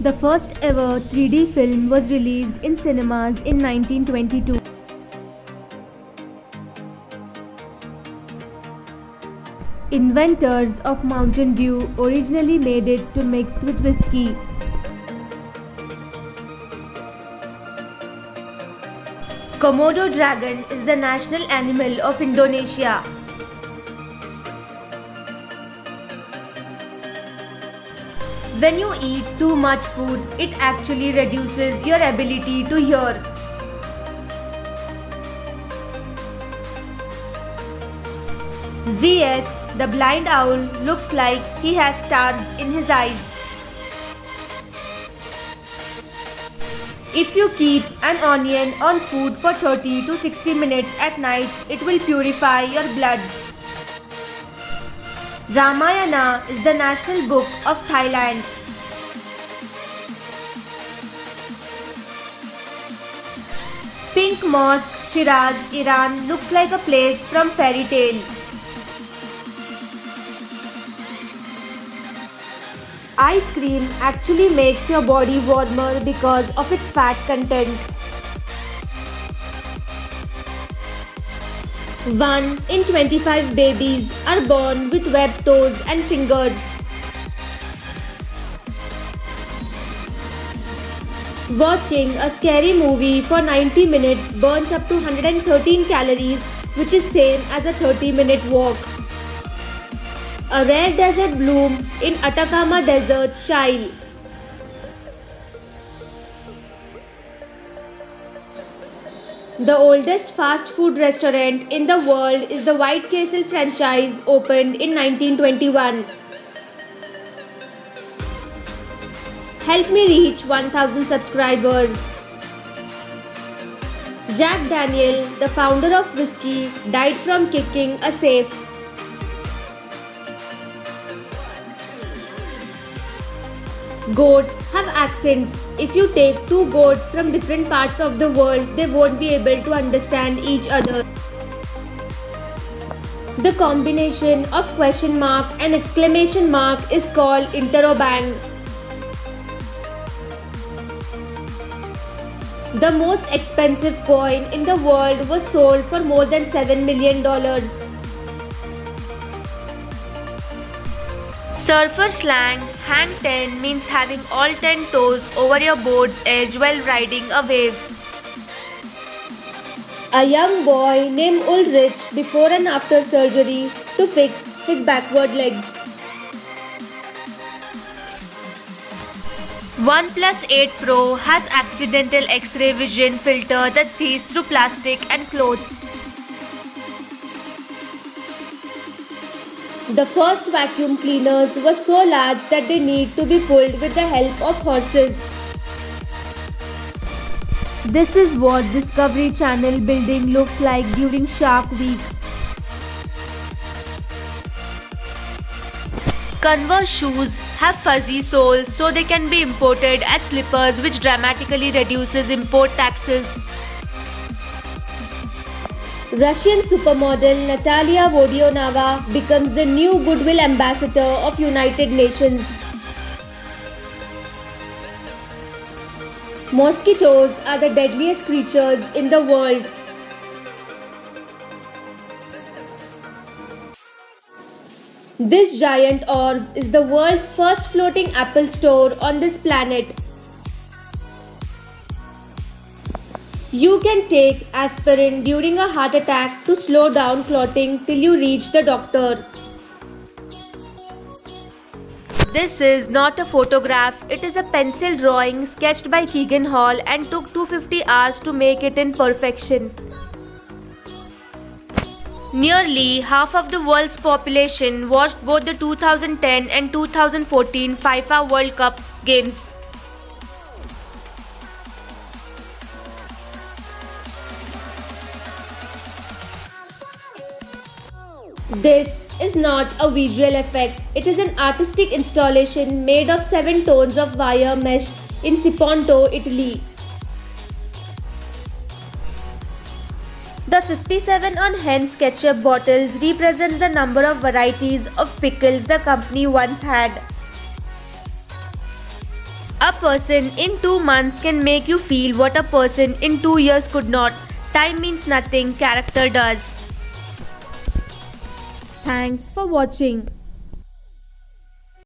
The first ever 3D film was released in cinemas in 1922. Inventors of Mountain Dew originally made it to mix with whiskey. Komodo dragon is the national animal of Indonesia. When you eat too much food, it actually reduces your ability to hear. ZS, the blind owl, looks like he has stars in his eyes. If you keep an onion on food for 30 to 60 minutes at night, it will purify your blood. Ramayana is the national book of Thailand. Pink Mosque, Shiraz, Iran looks like a place from fairy tale. Ice cream actually makes your body warmer because of its fat content. 1 in 25 babies are born with webbed toes and fingers. Watching a scary movie for 90 minutes burns up to 113 calories, which is same as a 30-minute walk. A rare desert bloom in Atacama Desert, Chile. The oldest fast food restaurant in the world is the White Castle franchise, opened in 1921. Help me reach 1000 subscribers. Jack Daniel, the founder of whiskey, died from kicking a safe. Goats have accents. If you take two goats from different parts of the world, they won't be able to understand each other. The combination of question mark and exclamation mark is called interrobang. The most expensive coin in the world was sold for more than $7 million. Surfer slang, hang 10 means having all 10 toes over your board's edge while riding a wave. A young boy named Ulrich before and after surgery to fix his backward legs. OnePlus 8 Pro has accidental X-ray vision filter that sees through plastic and clothes. The first vacuum cleaners were so large that they need to be pulled with the help of horses. This is what Discovery Channel building looks like during Shark Week. Converse shoes have fuzzy soles so they can be imported as slippers, which dramatically reduces import taxes. Russian supermodel Natalia Vodionova becomes the new Goodwill Ambassador of United Nations. Mosquitoes are the deadliest creatures in the world. This giant orb is the world's first floating Apple store on this planet. You can take aspirin during a heart attack to slow down clotting till you reach the doctor. This is not a photograph, it is a pencil drawing sketched by Keegan Hall and took 250 hours to make it in perfection. Nearly half of the world's population watched both the 2010 and 2014 FIFA World Cup games. This is not a visual effect, it is an artistic installation made of 7 tones of wire mesh in Siponto, Italy. The 57 on Heinz ketchup bottles represents the number of varieties of pickles the company once had. A person in 2 months can make you feel what a person in 2 years could not. Time means nothing, character does. Thanks for watching.